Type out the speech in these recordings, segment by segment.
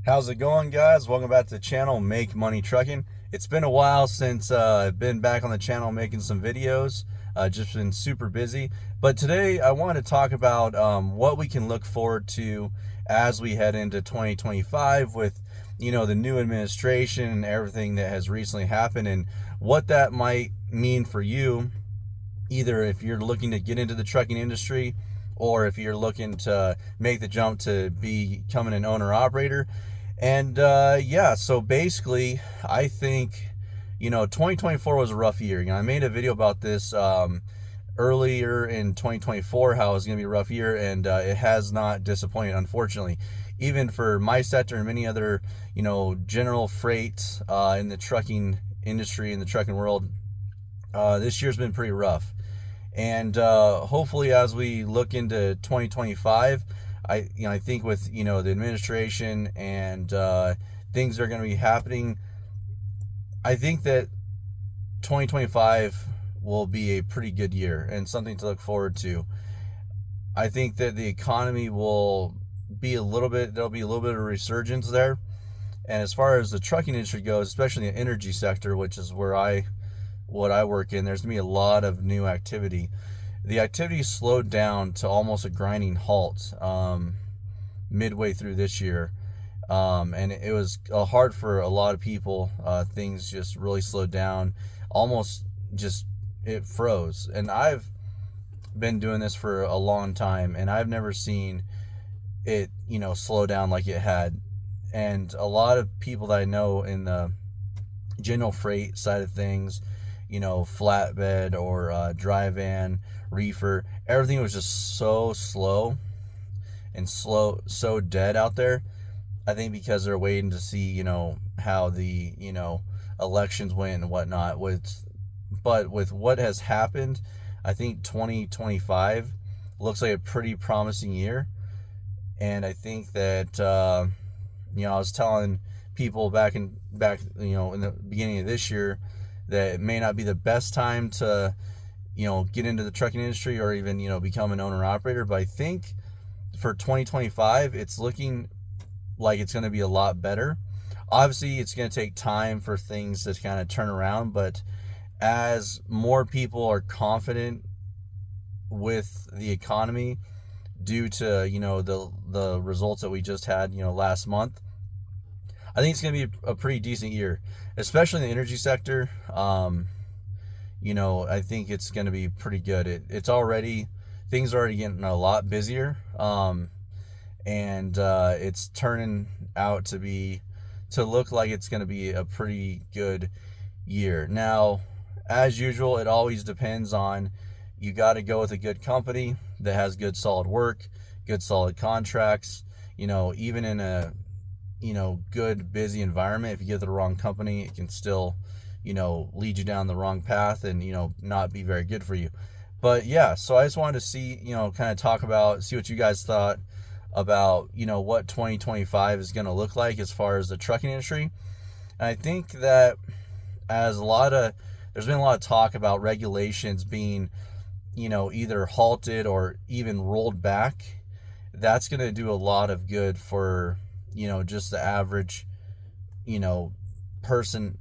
How's it going, guys? Welcome back to the channel, Make Money Trucking. It's been a while since I've been back on the channel making some videos. Just been super busy. But today I want to talk about what we can look forward to as we head into 2025 with, the new administration and everything that has recently happened, and what that might mean for you, either if you're looking to get into the trucking industry or if you're looking to make the jump to becoming an owner operator. And yeah, so basically, I think 2024 was a rough year. I made a video about this earlier in 2024, how it was going to be a rough year, and it has not disappointed, unfortunately. Even for my sector and many other, general freight in the trucking industry, in the trucking world, this year's been pretty rough. And hopefully, as we look into 2025, I think with the administration and things that are going to be happening, I think that 2025 will be a pretty good year and something to look forward to. I think that the economy will be there'll be a little bit of a resurgence there. And as far as the trucking industry goes, especially the energy sector, which is what I work in, there's gonna be a lot of new activity. The activity slowed down to almost a grinding halt midway through this year, and it was hard for a lot of people. Things just really slowed down, almost just it froze. And I've been doing this for a long time, and I've never seen it slow down like it had. And a lot of people that I know in the general freight side of things, flatbed or dry van, reefer, everything was just so slow and so dead out there. I think because they're waiting to see, how the, elections went and whatnot. But with what has happened, I think 2025 looks like a pretty promising year. And I think that, I was telling people back in the beginning of this year that it may not be the best time to, get into the trucking industry or even, become an owner operator. But I think for 2025, it's looking like it's going to be a lot better. Obviously, it's going to take time for things to kind of turn around. But as more people are confident with the economy due to, the results that we just had, last month, I think it's going to be a pretty decent year, especially in the energy sector. I think it's going to be pretty good. Things are already getting a lot busier, and it's turning out to look like it's going to be a pretty good year. Now, as usual, it always depends on, you got to go with a good company that has good solid work, good solid contracts. Even in a good busy environment, if you get the wrong company, it can still lead you down the wrong path and not be very good for you. But yeah, so I just wanted to see, kind of see what you guys thought about what 2025 is going to look like as far as the trucking industry. And I think that there's been a lot of talk about regulations being either halted or even rolled back. That's going to do a lot of good for just the average person,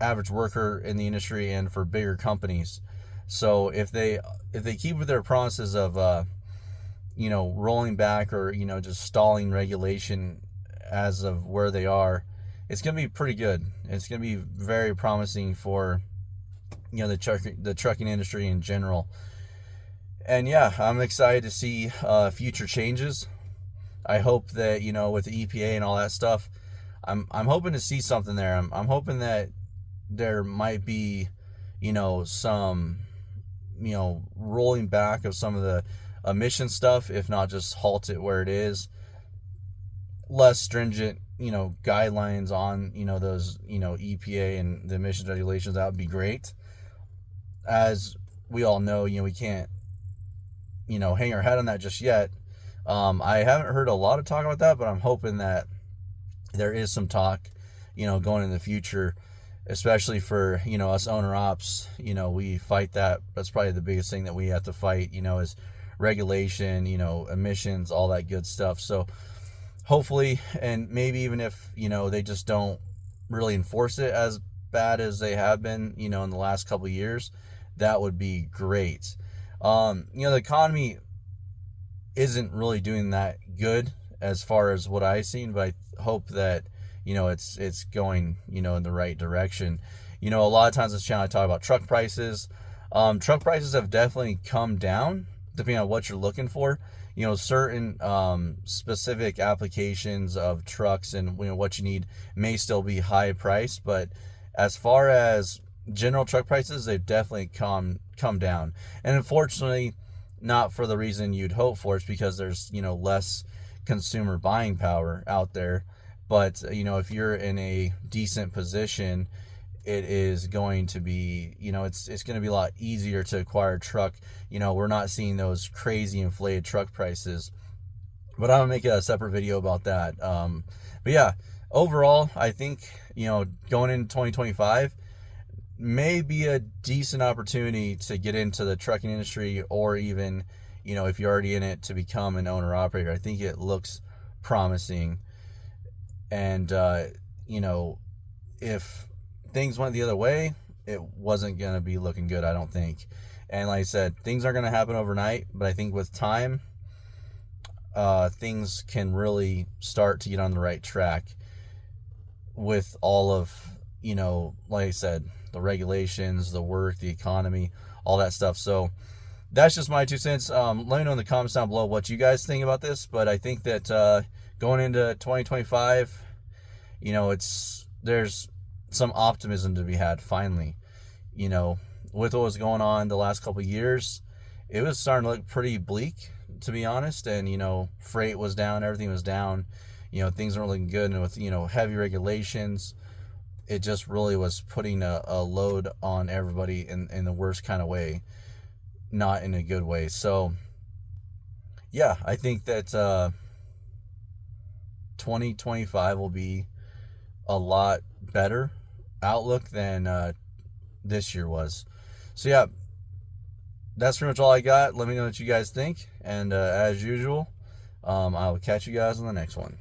average worker in the industry, and for bigger companies. So if they keep with their promises of rolling back or just stalling regulation as of where they are, it's going to be pretty good. It's going to be very promising for the trucking industry in general. And yeah, I'm excited to see future changes. I hope that with the EPA and all that stuff, I'm hoping to see something there. I'm hoping that there might be some rolling back of some of the emission stuff, if not just halt it where it is. Less stringent guidelines on those EPA and the emissions regulations. That would be great. As we all know, we can't hang our head on that just yet. I haven't heard a lot of talk about that, but I'm hoping that there is some talk, going in the future, especially for, us owner ops. We fight that. That's probably the biggest thing that we have to fight, is regulation, emissions, all that good stuff. So hopefully, and maybe even if, they just don't really enforce it as bad as they have been, in the last couple of years, that would be great. The economy isn't really doing that good as far as what I've seen, but I hope that, it's going, in the right direction. A lot of times this channel I talk about truck prices. Truck prices have definitely come down depending on what you're looking for. Certain specific applications of trucks and what you need may still be high priced, but as far as general truck prices, they've definitely come down. And unfortunately, not for the reason you'd hope for. It's because there's less consumer buying power out there. But if you're in a decent position, it is going to be, it's going to be a lot easier to acquire a truck. We're not seeing those crazy inflated truck prices, but I'm gonna make a separate video about that. But yeah, overall, I think, going into 2025 may be a decent opportunity to get into the trucking industry, or even, if you're already in it, to become an owner operator. I think it looks promising. And, if things went the other way, it wasn't going to be looking good, I don't think. And like I said, things aren't going to happen overnight, but I think with time, things can really start to get on the right track with all of, like I said, the regulations, the work, the economy, all that stuff. So that's just my 2 cents. Let me know in the comments down below what you guys think about this. But I think that going into 2025, there's some optimism to be had finally. With what was going on the last couple of years, it was starting to look pretty bleak, to be honest. And, freight was down, everything was down. Things weren't looking good. And with, heavy regulations, it just really was putting a load on everybody in the worst kind of way, not in a good way. So, yeah, I think that 2025 will be a lot better outlook than this year was. So, yeah, that's pretty much all I got. Let me know what you guys think. And as usual, I will catch you guys on the next one.